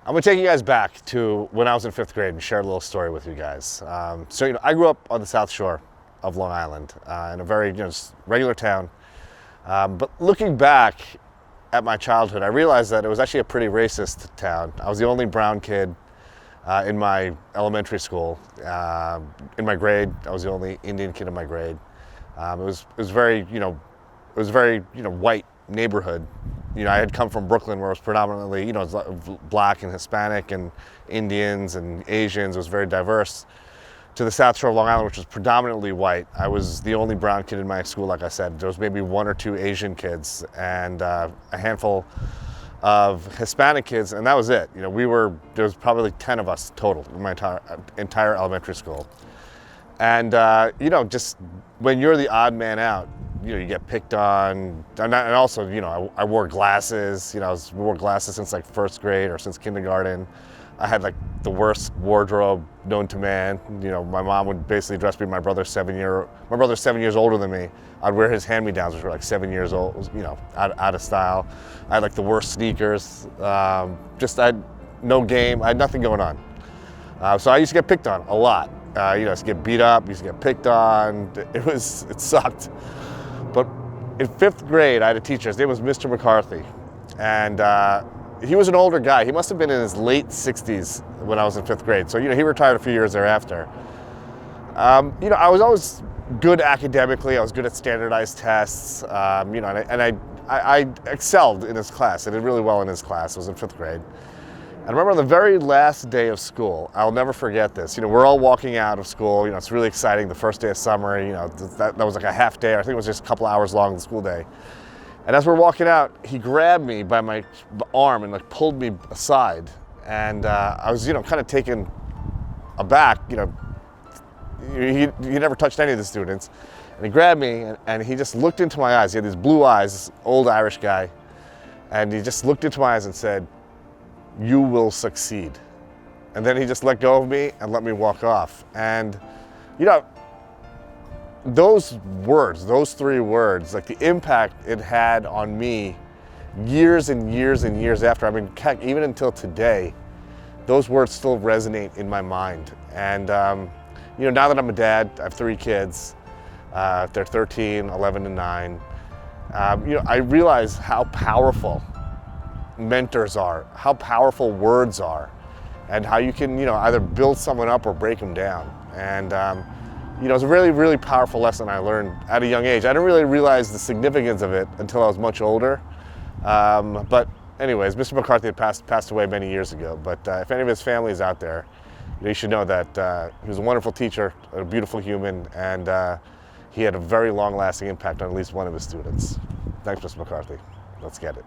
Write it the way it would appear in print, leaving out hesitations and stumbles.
I'm gonna take you guys back to when I was in 5th grade and share a little story with you guys. I grew up on the South Shore of Long Island in a very just regular town. But looking back at my childhood, I realized that it was actually a pretty racist town. I was the only brown kid in my elementary school. In my grade, I was the only Indian kid in my grade. It was very white neighborhood. I had come from Brooklyn, where it was predominantly, black and Hispanic and Indians and Asians. It was very diverse. To the South Shore of Long Island, which was predominantly white. I was the only brown kid in my school, like I said. There was maybe 1 or 2 Asian kids and a handful of Hispanic kids, and that was it. There was probably 10 of us total in my entire elementary school. And, just when you're the odd man out, you get picked on. And also, I wore glasses. I wore glasses since like 1st grade or since kindergarten. I had like the worst wardrobe known to man. My mom would basically dress me. My brother's 7 years older than me. I'd wear his hand-me-downs, which were like 7 years old, out of style. I had like the worst sneakers. I had no game. I had nothing going on. So I used to get picked on a lot. I used to get beat up, used to get picked on. It sucked. But in 5th grade, I had a teacher. His name was Mr. Mccarthy. And he was an older guy. He must have been in his late 60s when I was in 5th grade. So, he retired a few years thereafter. I was always good academically. I was good at standardized tests. I excelled in his class. I did really well in his class. I was in 5th grade. And I remember on the very last day of school, I'll never forget this. We're all walking out of school. It's really exciting. The first day of summer, that was like a half day. I think it was just a couple hours long, the school day. And as we're walking out, he grabbed me by my arm and like pulled me aside. And I was, kind of taken aback. He never touched any of the students. And he grabbed me and he just looked into my eyes. He had these blue eyes, this old Irish guy. And he just looked into my eyes and said, "You will succeed." And then he just let go of me and let me walk off. And, those words, those 3 words, like the impact it had on me years and years and years after. I mean, heck, even until today, those words still resonate in my mind. And, now that I'm a dad, I have 3 kids. They're 13, 11, and 9. I realize how powerful mentors are, how powerful words are, and how you can, either build someone up or break them down. And, it was a really, really powerful lesson I learned at a young age. I didn't really realize the significance of it until I was much older. But anyways, Mr. McCarthy had passed away many years ago. But if any of his family is out there, you should know that he was a wonderful teacher, a beautiful human, and he had a very long-lasting impact on at least one of his students. Thanks, Mr. McCarthy. Let's get it.